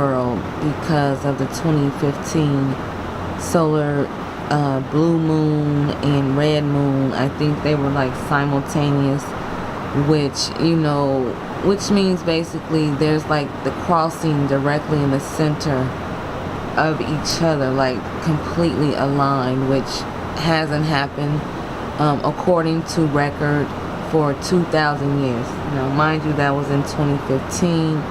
world because of the 2015 solar blue moon and red moon. I think they were like simultaneous, which means basically there's like the crossing directly in the center of each other, like completely aligned, which hasn't happened according to record for 2,000 years. Now mind you, that was in 2015.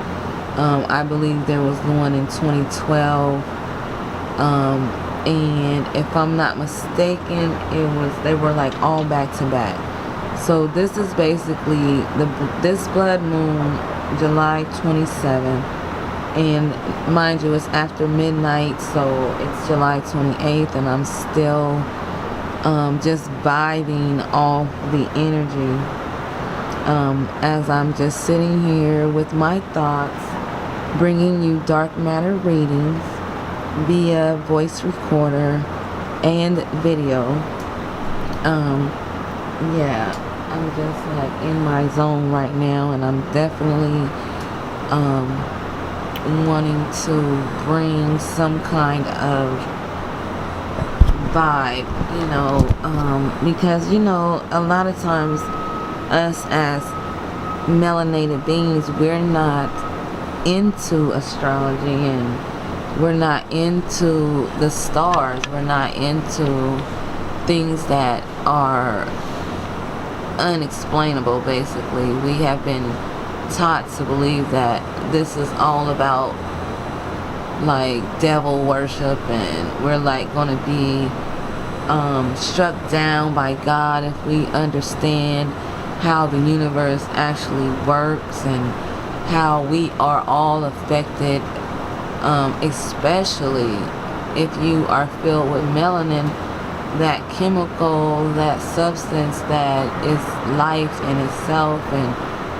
I believe there was one in 2012, and if I'm not mistaken, they were like all back to back. So this is basically this blood moon, July 27th, and mind you, it's after midnight, so it's July 28th, and I'm still just vibing off the energy as I'm just sitting here with my thoughts, bringing you dark matter readings via voice recorder and video. Yeah, I'm just like in my zone right now, and I'm definitely wanting to bring some kind of vibe, because a lot of times us as melanated beings, we're not into astrology, and we're not into the stars, we're not into things that are unexplainable. Basically, we have been taught to believe that this is all about like devil worship, and we're like going to be struck down by God if we understand how the universe actually works and how we are all affected, especially if you are filled with melanin, that chemical, that substance that is life in itself, and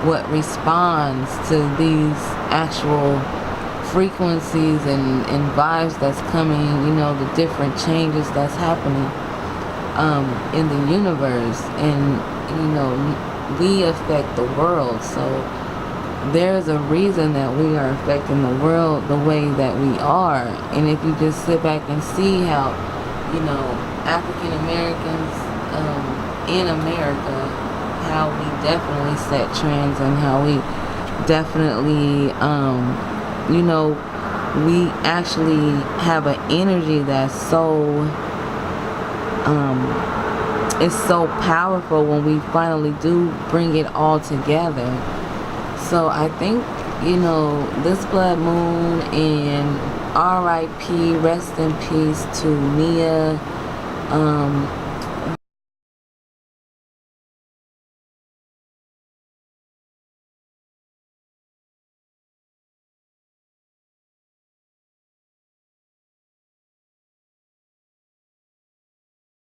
what responds to these actual frequencies and vibes that's coming, the different changes that's happening in the universe. And we affect the world, so there's a reason that we are affecting the world the way that we are. And if you just sit back and see how African Americans in America, how we definitely set trends, and how we definitely we actually have an energy that's so it's so powerful when we finally do bring it all together. So I think this blood moon, and R.I.P. rest in peace to Mia.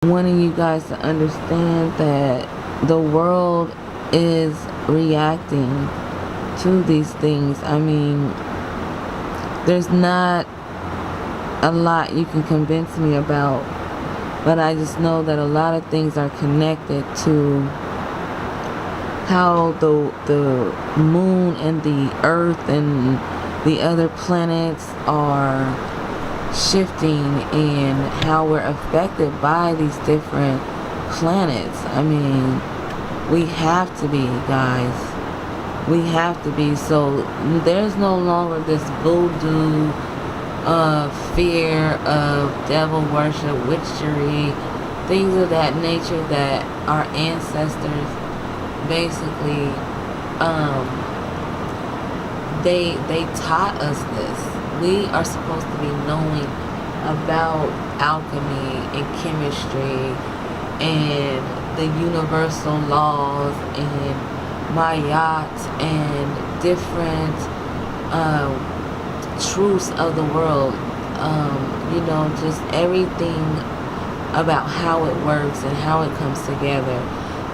Wanting you guys to understand that the world is reacting to these things. I mean, there's not a lot you can convince me about, but I just know that a lot of things are connected to how the moon and the earth and the other planets are shifting, and how we're affected by these different planets. I mean, we have to be, guys. We have to be. So there's no longer this voodoo fear of devil worship, witchery, things of that nature that our ancestors basically they taught us this. We are supposed to be knowing about alchemy and chemistry and the universal laws and magik and different truths of the world. Just everything about how it works and how it comes together.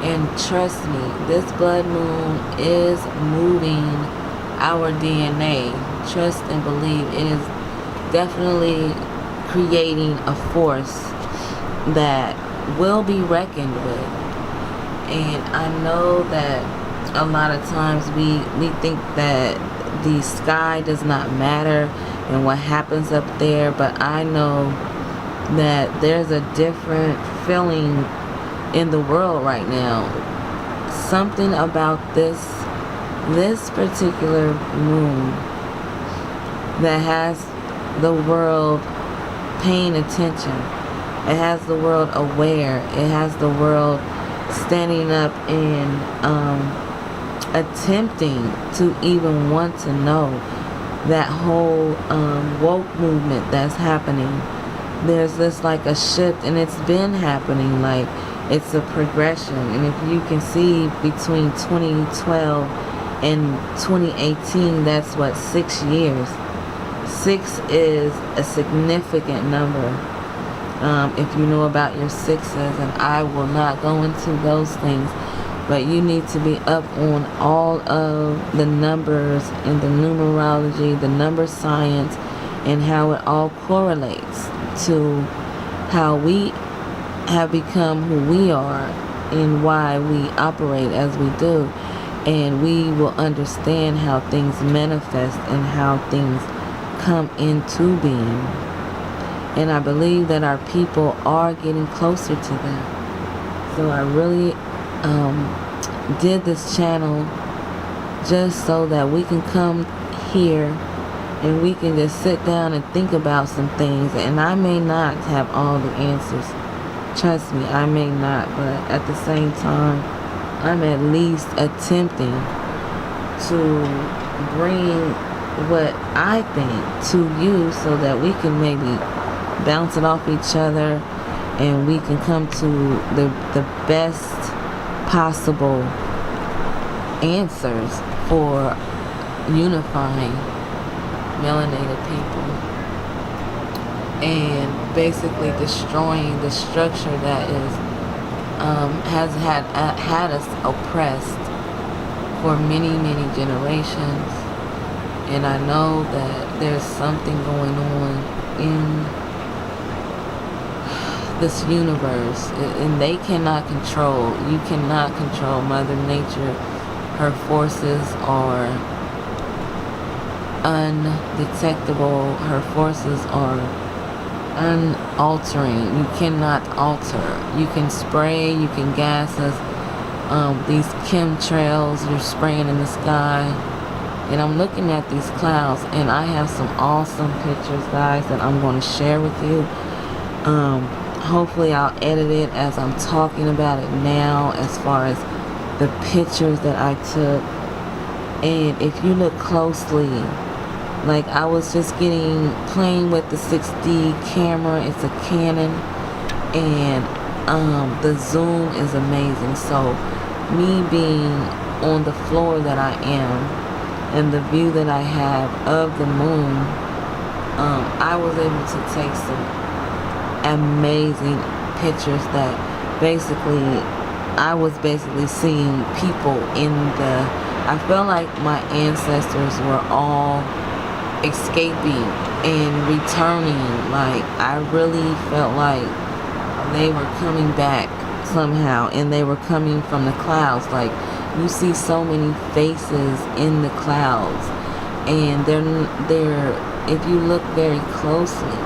And trust me, this blood moon is moving our DNA. Trust and believe. It is definitely creating a force that will be reckoned with. And I know that a lot of times we think that the sky does not matter and what happens up there, but I know that there's a different feeling in the world right now. Something about this particular moon that has the world paying attention. It has the world aware. It has the world standing up and attempting to even want to know. That whole woke movement that's happening. There's this like a shift, and it's been happening. Like, it's a progression. And if you can see between 2012 and 2018, that's what, 6 years. 6 is a significant number. If you know about your sixes, and I will not go into those things, but you need to be up on all of the numbers and the numerology, the number science, and how it all correlates to how we have become who we are and why we operate as we do. And we will understand how things manifest and how things come into being. And I believe that our people are getting closer to that. So I really did this channel just so that we can come here and we can just sit down and think about some things. And I may not have all the answers. Trust me, I may not. But at the same time, I'm at least attempting to bring what I think to you so that we can maybe bounce it off each other and we can come to the best possible answers for unifying melanated people and basically destroying the structure that is has had us oppressed for many generations. And I know that there's something going on in this universe, and they cannot control. You cannot control Mother Nature. Her forces are undetectable. Her forces are unaltering. You cannot alter. You can spray, you can gas us. These chemtrails you're spraying in the sky. And I'm looking at these clouds, and I have some awesome pictures, guys, that I'm going to share with you. Hopefully I'll edit it as I'm talking about it now, as far as the pictures that I took. And if you look closely, like I was just playing with the 6D camera. It's a Canon, and the zoom is amazing. So me being on the floor that I am, and the view that I have of the moon, I was able to take some amazing pictures that basically I was basically seeing people in I felt like my ancestors were all escaping and returning. Like, I really felt like they were coming back somehow, and they were coming from the clouds. Like, you see so many faces in the clouds, and they're if you look very closely,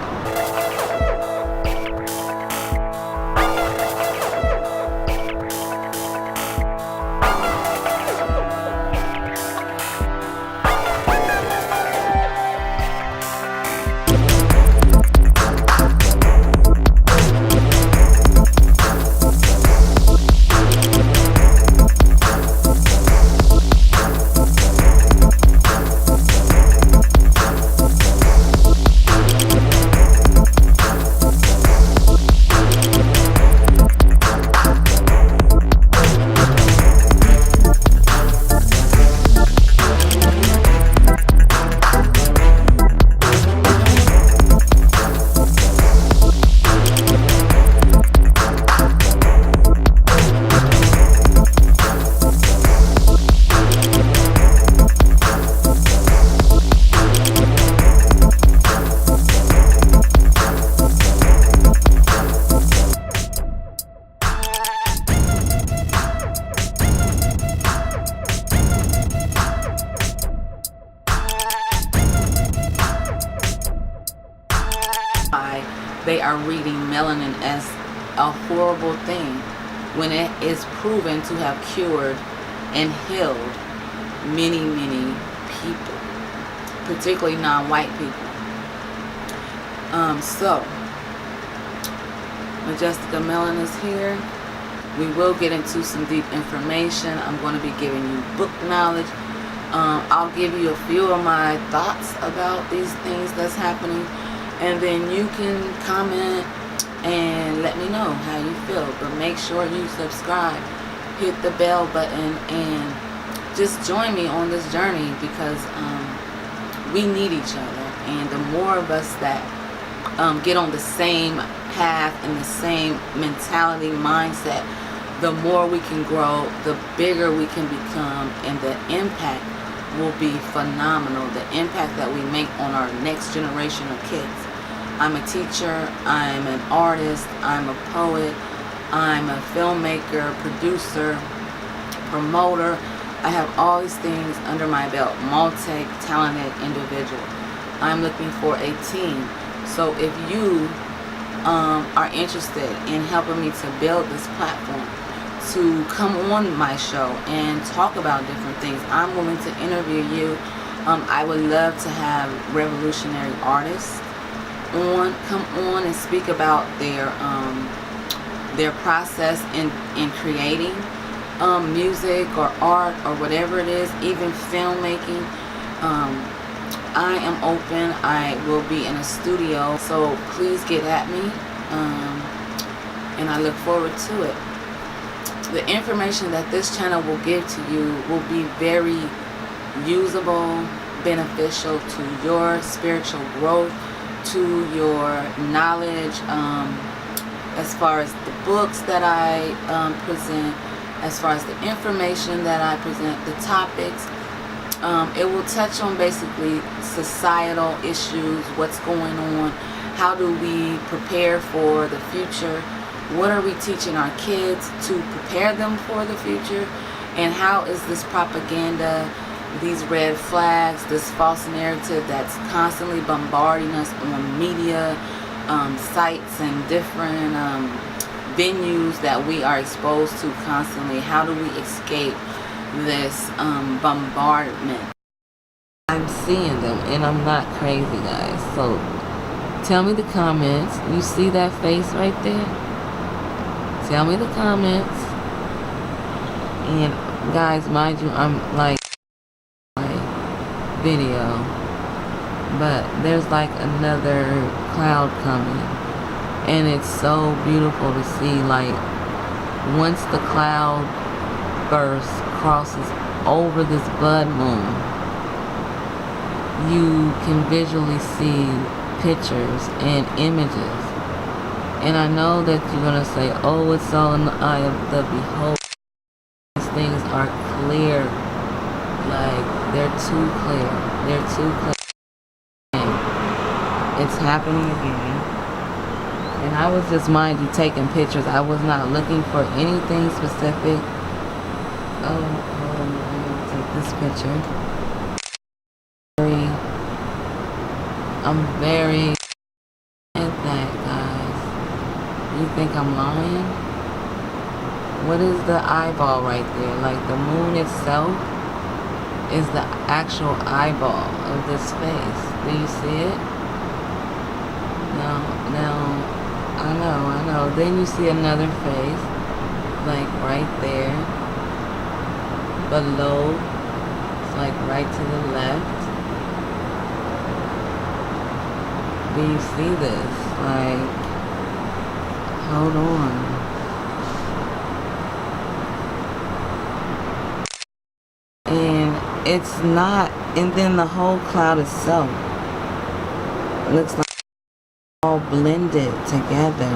they are reading melanin as a horrible thing when it is proven to have cured and healed many, many people, particularly non-white people. So Majestica Melanin is here. We will get into some deep information. I'm going to be giving you book knowledge. I'll give you a few of my thoughts about these things that's happening, and then you can comment and let me know how you feel. But make sure you subscribe, hit the bell button, and just join me on this journey, because we need each other. And the more of us that get on the same path and the same mentality, mindset, the more we can grow, the bigger we can become, and the impact will be phenomenal. The impact that we make on our next generation of kids. I'm a teacher, I'm an artist, I'm a poet, I'm a filmmaker, producer, promoter. I have all these things under my belt, multi-talented individual. I'm looking for a team. So if you are interested in helping me to build this platform, to come on my show and talk about different things, I'm willing to interview you. I would love to have revolutionary artists come on and speak about their process in creating music or art or whatever it is, even filmmaking. I am open. I will be in a studio, so please get at me, and I look forward to it. The information that this channel will give to you will be very usable, beneficial to your spiritual growth, to your knowledge, as far as the books that I present, as far as the information that I present, the topics. It will touch on basically societal issues, what's going on, how do we prepare for the future, what are we teaching our kids to prepare them for the future, and how is this propaganda, these red flags, this false narrative that's constantly bombarding us on media, sites and different venues that we are exposed to constantly. How do we escape this bombardment? I'm seeing them, and I'm not crazy, guys. So tell me the comments. You see that face right there? Tell me the comments. And guys, mind you, I'm like video, but there's like another cloud coming, and it's so beautiful to see. Like, once the cloud burst crosses over this blood moon, you can visually see pictures and images. And I know that you're gonna say, oh, it's all in the eye of the beholder. These things are clear. Like, they're too clear. They're too clear. It's happening again. And I was just, mind you, taking pictures. I was not looking for anything specific. I'm gonna take this picture. I'm very at that, guys. You think I'm lying? What is the eyeball right there? Like, the moon itself is the actual eyeball of this face. Do you see it? No, I know. Then you see another face, like right there, below. It's like right to the left. Do you see this? Like, hold on. And it's not, and then the whole cloud itself looks like all blended together.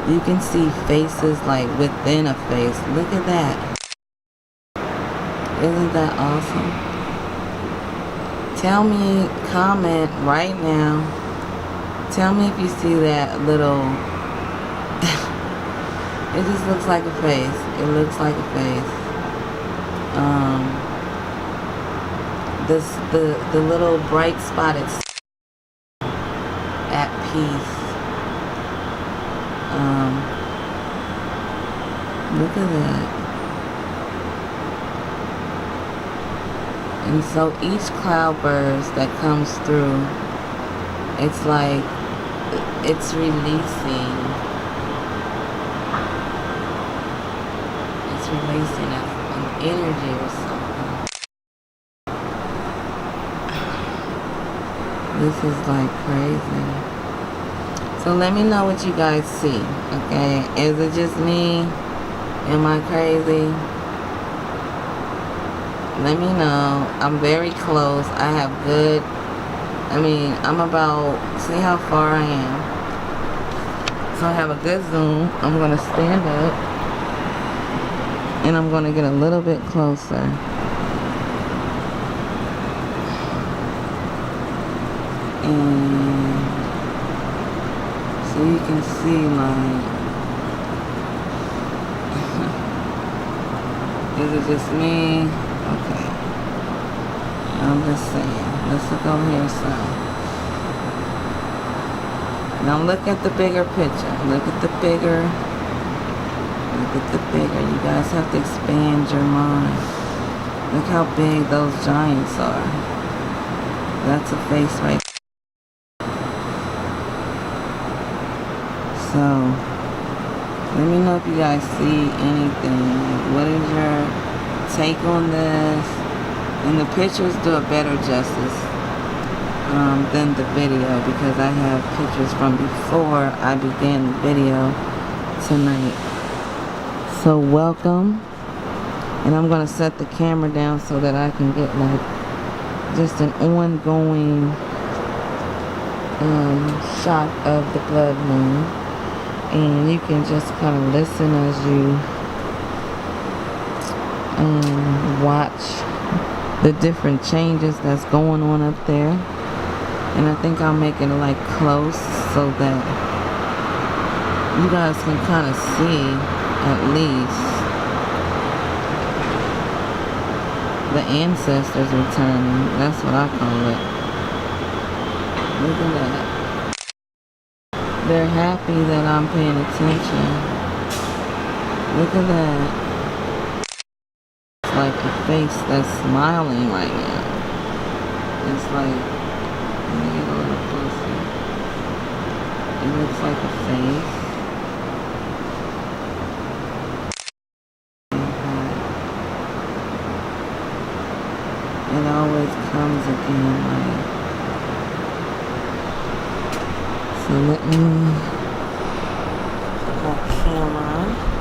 You can see faces like within a face. Look at that. Isn't that awesome? Tell me, comment right now. Tell me if you see that little it just looks like a face. It looks like a face. The little bright spot, it's at peace. Look at that. And so each cloudburst that comes through, it's like it's releasing. It's releasing an energy or something. This is like crazy. So let me know what you guys see, okay? Is it just me? Am I crazy? Let me know. I'm very close. I have good, I'm about, see how far I am. So I have a good zoom. I'm going to stand up. And I'm going to get a little bit closer. And so you can see like, is it just me? Okay. I'm just saying. Let's look over here some. Now look at the bigger picture. Look at the bigger. Look at the bigger. You guys have to expand your mind. Look how big those giants are. That's a face right there. So, let me know if you guys see anything. What is your take on this? And the pictures do a better justice than the video, because I have pictures from before I began the video tonight. So welcome. And I'm going to set the camera down so that I can get like just an ongoing shot of the blood moon. And you can just kind of listen as you watch the different changes that's going on up there. And I think I'll make it like close so that you guys can kind of see at least the ancestors returning. That's what I call it. Look at that. They're happy that I'm paying attention. Look at that. It's like a face that's smiling right now. It's like, let me get a little closer. It looks like a face. It always comes again like. So let me put that camera on.